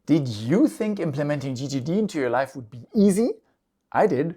Did you think implementing GTD into your life would be easy? I did.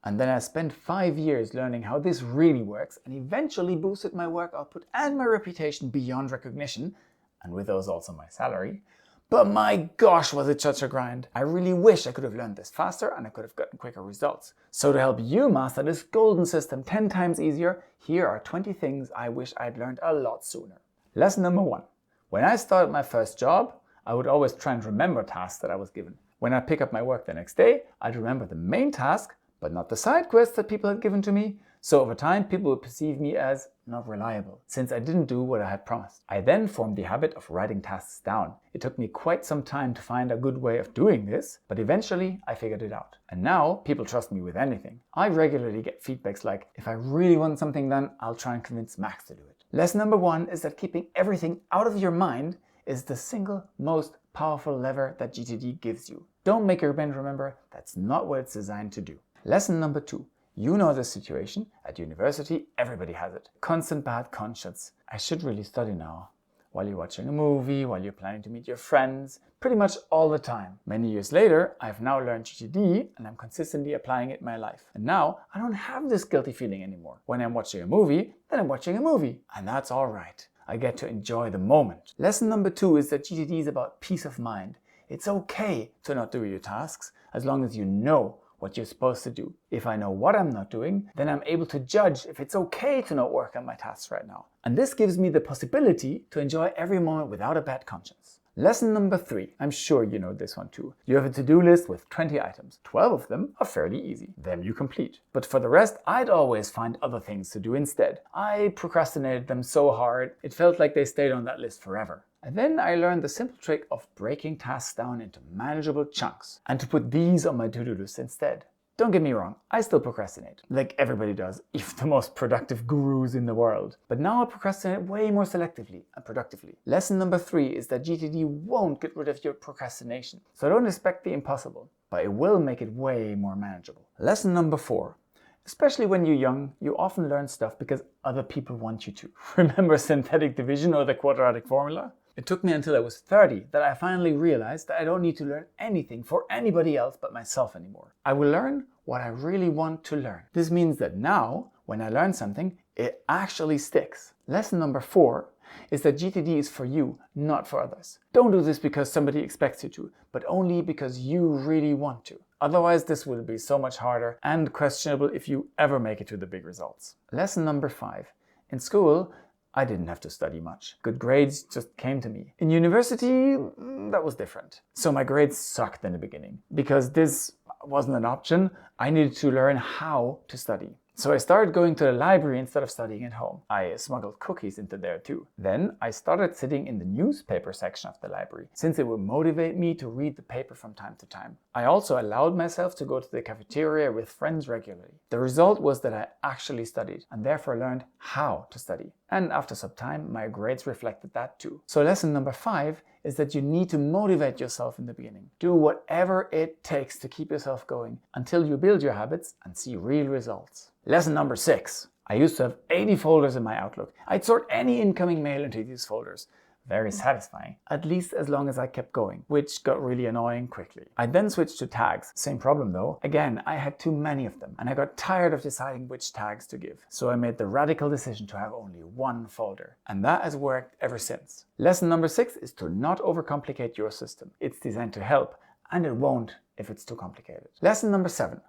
And then I spent 5 years learning how this really works and eventually boosted my work output and my reputation beyond recognition, and with those also my salary. But my gosh, was it such a grind. I really wish I could have learned this faster and I could have gotten quicker results. So to help you master this golden system 10 times easier, here are 20 things I wish I'd learned a lot sooner. Lesson number 1. When I started my first job, I would always try and remember tasks that I was given. When I pick up my work the next day, I'd remember the main task, but not the side quests that people had given to me. So over time, people would perceive me as not reliable, since I didn't do what I had promised. I then formed the habit of writing tasks down. It took me quite some time to find a good way of doing this, but eventually I figured it out. And now people trust me with anything. I regularly get feedbacks like, if I really want something done, I'll try and convince Max to do it. Lesson number 1 is that keeping everything out of your mind is the single most powerful lever that GTD gives you. Don't make your brain remember, that's not what it's designed to do. Lesson number 2. You know the situation. At university, everybody has it. Constant bad conscience. I should really study now. While you're watching a movie, while you're planning to meet your friends, pretty much all the time. Many years later, I've now learned GTD and I'm consistently applying it in my life. And now I don't have this guilty feeling anymore. When I'm watching a movie, then I'm watching a movie. And that's all right. I get to enjoy the moment. Lesson number 2 is that GTD is about peace of mind. It's okay to not do your tasks as long as you know what you're supposed to do. If I know what I'm not doing, then I'm able to judge if it's okay to not work on my tasks right now. And this gives me the possibility to enjoy every moment without a bad conscience. Lesson number 3. I'm sure you know this one too. You have a to-do list with 20 items. 12 of them are fairly easy. Them you complete. But for the rest, I'd always find other things to do instead. I procrastinated them so hard, it felt like they stayed on that list forever. And then I learned the simple trick of breaking tasks down into manageable chunks and to put these on my to-do list instead. Don't get me wrong, I still procrastinate, like everybody does, even the most productive gurus in the world. But now I procrastinate way more selectively and productively. Lesson number 3 is that GTD won't get rid of your procrastination. So don't expect the impossible, but it will make it way more manageable. Lesson number 4. Especially when you're young, you often learn stuff because other people want you to. Remember synthetic division or the quadratic formula? It took me until I was 30 that I finally realized that I don't need to learn anything for anybody else but myself anymore. I will learn what I really want to learn. This means that now, when I learn something, it actually sticks. Lesson number 4 is that GTD is for you, not for others. Don't do this because somebody expects you to, but only because you really want to. Otherwise, this will be so much harder and questionable if you ever make it to the big results. Lesson number 5. In school, I didn't have to study much. Good grades just came to me. In university, that was different. So my grades sucked in the beginning. Because this wasn't an option, I needed to learn how to study. So I started going to the library instead of studying at home. I smuggled cookies into there too. Then I started sitting in the newspaper section of the library, since it would motivate me to read the paper from time to time. I also allowed myself to go to the cafeteria with friends regularly. The result was that I actually studied and therefore learned how to study. And after some time, my grades reflected that too. So lesson number 5 is that you need to motivate yourself in the beginning. Do whatever it takes to keep yourself going until you build your habits and see real results. Lesson number 6. I used to have 80 folders in my Outlook. I'd sort any incoming mail into these folders. Very satisfying, at least as long as I kept going, which got really annoying quickly. I then switched to tags. Same problem though. Again, I had too many of them and I got tired of deciding which tags to give. So I made the radical decision to have only one folder. And that has worked ever since. Lesson number 6 is to not overcomplicate your system. It's designed to help, and it won't if it's too complicated. Lesson number 7.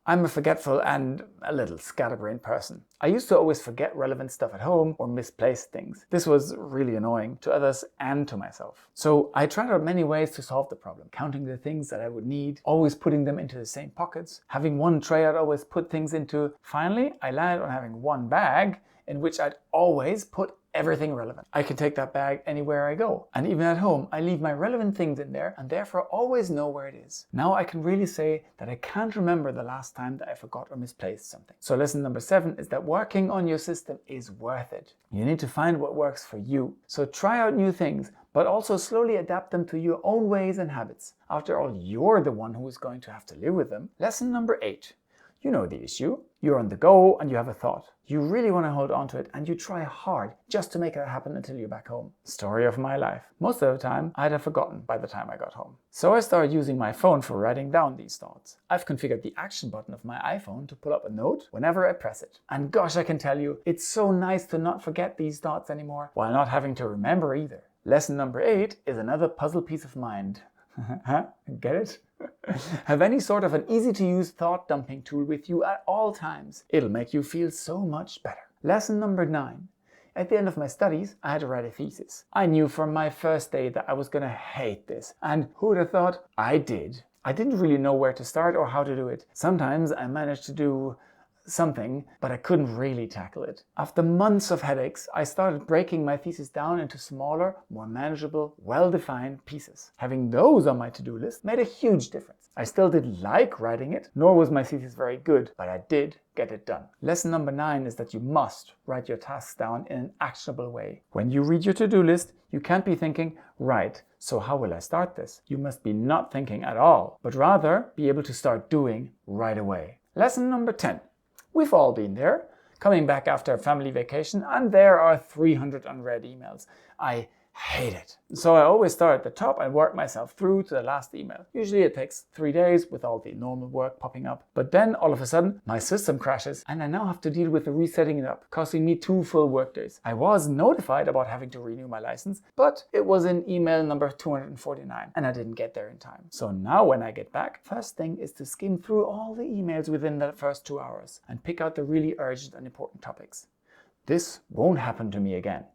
I'm a forgetful and a little scatterbrained person. I used to always forget relevant stuff at home or misplace things. This was really annoying to others and to myself. So I tried out many ways to solve the problem. Counting the things that I would need, always putting them into the same pockets, having one tray I'd always put things into. Finally, I landed on having one bag in which I'd always put everything relevant. I can take that bag anywhere I go. And even at home, I leave my relevant things in there and therefore always know where it is. Now I can really say that I can't remember the last time that I forgot or misplaced something. So lesson number 7 is that working on your system is worth it. You need to find what works for you. So try out new things, but also slowly adapt them to your own ways and habits. After all, you're the one who is going to have to live with them. Lesson number 8. You know the issue. You're on the go and you have a thought. You really want to hold on to it and you try hard just to make it happen until you're back home. Story of my life. Most of the time, I'd have forgotten by the time I got home. So I started using my phone for writing down these thoughts. I've configured the action button of my iPhone to pull up a note whenever I press it. And gosh, I can tell you, it's so nice to not forget these thoughts anymore, while not having to remember either. Lesson number 8 is another puzzle piece of mind. Get it? Have any sort of an easy-to-use thought dumping tool with you at all times. It'll make you feel so much better. Lesson number 9. At the end of my studies, I had to write a thesis. I knew from my first day that I was going to hate this. And who would have thought? I did. I didn't really know where to start or how to do it. Sometimes I managed to do something, but I couldn't really tackle it. After months of headaches, I started breaking my thesis down into smaller, more manageable, well-defined pieces. Having those on my to-do list made a huge difference. I still didn't like writing it, nor was my thesis very good, but I did get it done. Lesson number 9 is that you must write your tasks down in an actionable way. When you read your to-do list, you can't be thinking, right, so how will I start this? You must be not thinking at all, but rather be able to start doing right away. Lesson number 10. We've all been there, coming back after a family vacation, and there are 300 unread emails. I hate it. So I always start at the top and work myself through to the last email. Usually it takes 3 days with all the normal work popping up. But then all of a sudden my system crashes and I now have to deal with the resetting it up, costing me 2 full work days. I was notified about having to renew my license, but it was in email number 249 and I didn't get there in time. So now when I get back, first thing is to skim through all the emails within the first 2 hours and pick out the really urgent and important topics. This won't happen to me again.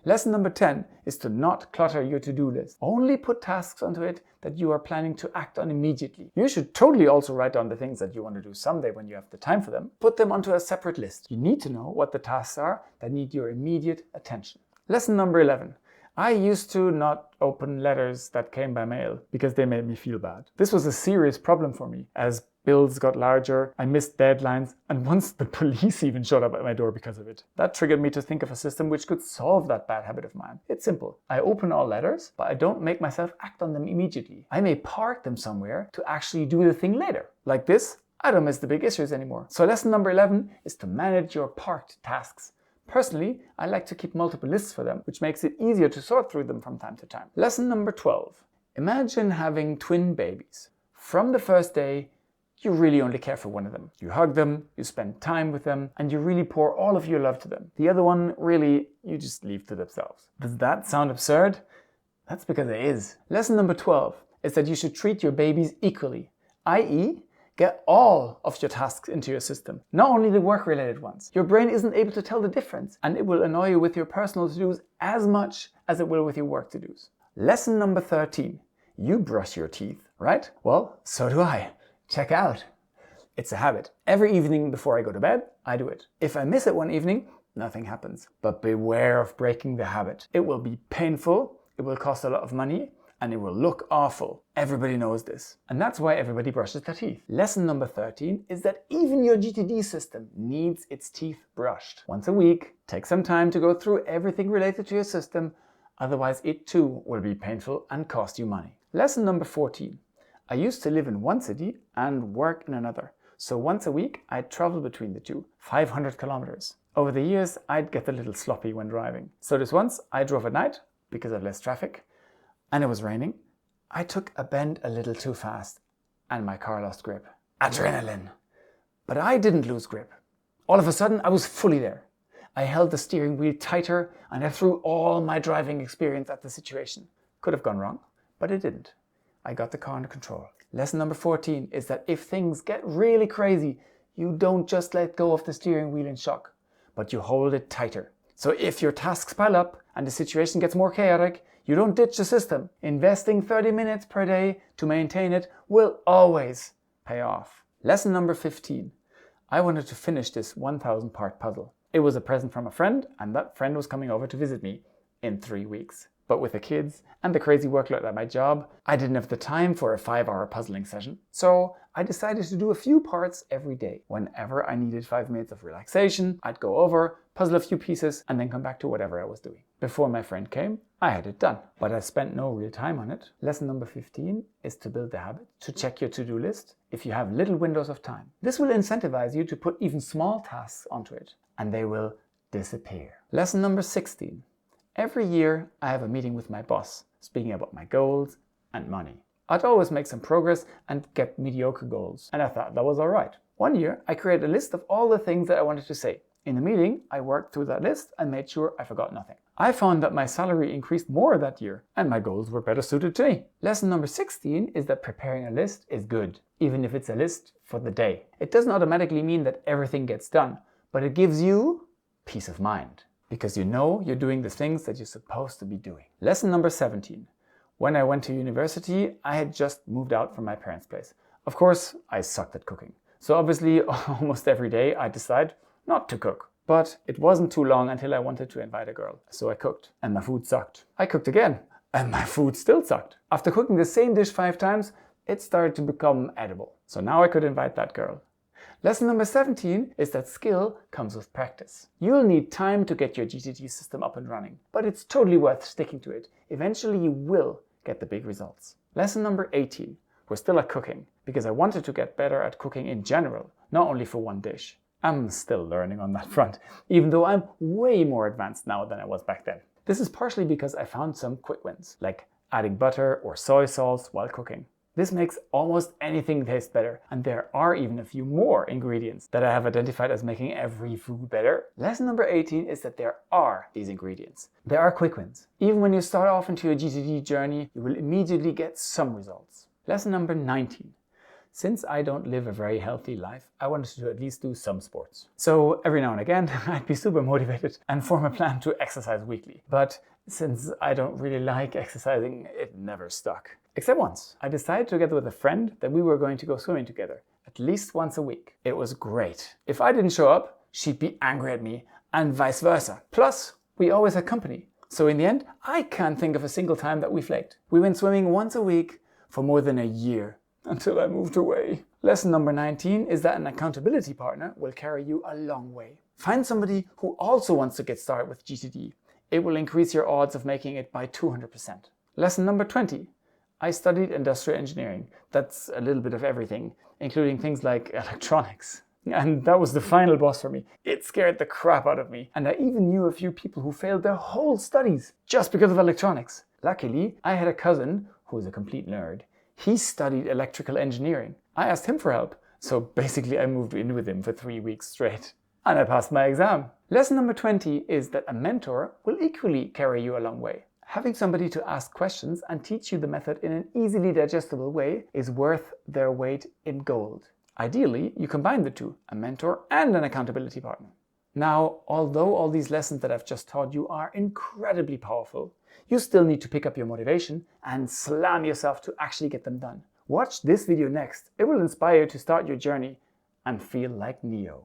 Lesson number 10 is to not clutter your to-do list. Only put tasks onto it that you are planning to act on immediately. You should totally also write down the things that you want to do someday when you have the time for them. Put them onto a separate list. You need to know what the tasks are that need your immediate attention. Lesson number 11. I used to not open letters that came by mail because they made me feel bad. This was a serious problem for me as bills got larger, I missed deadlines, and once the police even showed up at my door because of it. That triggered me to think of a system which could solve that bad habit of mine. It's simple. I open all letters, but I don't make myself act on them immediately. I may park them somewhere to actually do the thing later. Like this, I don't miss the big issues anymore. So lesson number 11 is to manage your parked tasks. Personally, I like to keep multiple lists for them, which makes it easier to sort through them from time to time. Lesson number 12. Imagine having twin babies. From the first day, you really only care for one of them. You hug them, you spend time with them, and you really pour all of your love to them. The other one, really, you just leave to themselves. Does that sound absurd? That's because it is. Lesson number 12 is that you should treat your babies equally, i.e., get all of your tasks into your system, not only the work-related ones. Your brain isn't able to tell the difference, and it will annoy you with your personal to-dos as much as it will with your work to-dos. Lesson number 13. You brush your teeth, right? Well, so do I. Check out. It's a habit. Every evening before I go to bed, I do it. If I miss it one evening, nothing happens. But beware of breaking the habit. It will be painful, it will cost a lot of money, and it will look awful. Everybody knows this. And that's why everybody brushes their teeth. Lesson number 13 is that even your GTD system needs its teeth brushed. Once a week, take some time to go through everything related to your system, otherwise it too will be painful and cost you money. Lesson number 14. I used to live in one city and work in another. So once a week, I'd travel between the two, 500 kilometers. Over the years, I'd get a little sloppy when driving. So this once, I drove at night because of less traffic and it was raining. I took a bend a little too fast and my car lost grip. Adrenaline. But I didn't lose grip. All of a sudden, I was fully there. I held the steering wheel tighter and I threw all my driving experience at the situation. Could have gone wrong, but it didn't. I got the car under control. Lesson number 14 is that if things get really crazy, you don't just let go of the steering wheel in shock, but you hold it tighter. So if your tasks pile up and the situation gets more chaotic, you don't ditch the system. Investing 30 minutes per day to maintain it will always pay off. Lesson number 15. I wanted to finish this 1,000-part puzzle. It was a present from a friend, and that friend was coming over to visit me in 3 weeks. But with the kids and the crazy workload at my job, I didn't have the time for a 5-hour puzzling session. So I decided to do a few parts every day. Whenever I needed 5 minutes of relaxation, I'd go over, puzzle a few pieces, and then come back to whatever I was doing. Before my friend came, I had it done, but I spent no real time on it. Lesson number 15 is to build the habit to check your to-do list if you have little windows of time. This will incentivize you to put even small tasks onto it, and they will disappear. Lesson number 16. Every year I have a meeting with my boss, speaking about my goals and money. I'd always make some progress and get mediocre goals, and I thought that was alright. One year I created a list of all the things that I wanted to say. In the meeting, I worked through that list and made sure I forgot nothing. I found that my salary increased more that year and my goals were better suited to me. Lesson number 16 is that preparing a list is good, even if it's a list for the day. It doesn't automatically mean that everything gets done, but it gives you peace of mind because you know you're doing the things that you're supposed to be doing. Lesson number 17. When I went to university, I had just moved out from my parents' place. Of course, I sucked at cooking. So obviously, almost every day I decide not to cook. But it wasn't too long until I wanted to invite a girl. So I cooked and my food sucked. I cooked again and my food still sucked. After cooking the same dish 5 times, it started to become edible. So now I could invite that girl. Lesson number 17 is that skill comes with practice. You'll need time to get your GTD system up and running, but it's totally worth sticking to it. Eventually you will get the big results. Lesson number 18. We're still at cooking because I wanted to get better at cooking in general, not only for one dish. I'm still learning on that front, even though I'm way more advanced now than I was back then. This is partially because I found some quick wins, like adding butter or soy sauce while cooking. This makes almost anything taste better, and there are even a few more ingredients that I have identified as making every food better. Lesson number 18 is that there are these ingredients. There are quick wins. Even when you start off into your GTD journey, you will immediately get some results. Lesson number 19. Since I don't live a very healthy life, I wanted to at least do some sports. So every now and again, I'd be super motivated and form a plan to exercise weekly. But since I don't really like exercising, it never stuck. Except once. I decided together with a friend that we were going to go swimming together, at least once a week. It was great. If I didn't show up, she'd be angry at me, and vice versa. Plus, we always had company. So in the end, I can't think of a single time that we flaked. We went swimming once a week for more than a year. Until I moved away. Lesson number 19 is that an accountability partner will carry you a long way. Find somebody who also wants to get started with GTD. It will increase your odds of making it by 200%. Lesson number 20. I studied industrial engineering. That's a little bit of everything, including things like electronics. And that was the final boss for me. It scared the crap out of me. And I even knew a few people who failed their whole studies just because of electronics. Luckily, I had a cousin who was a complete nerd. He studied electrical engineering. I asked him for help, so basically I moved in with him for 3 weeks straight. And I passed my exam. Lesson number 20 is that a mentor will equally carry you a long way. Having somebody to ask questions and teach you the method in an easily digestible way is worth their weight in gold. Ideally, you combine the two, a mentor and an accountability partner. Now, although all these lessons that I've just taught you are incredibly powerful, you still need to pick up your motivation and slam yourself to actually get them done. Watch this video next. It will inspire you to start your journey and feel like Neo.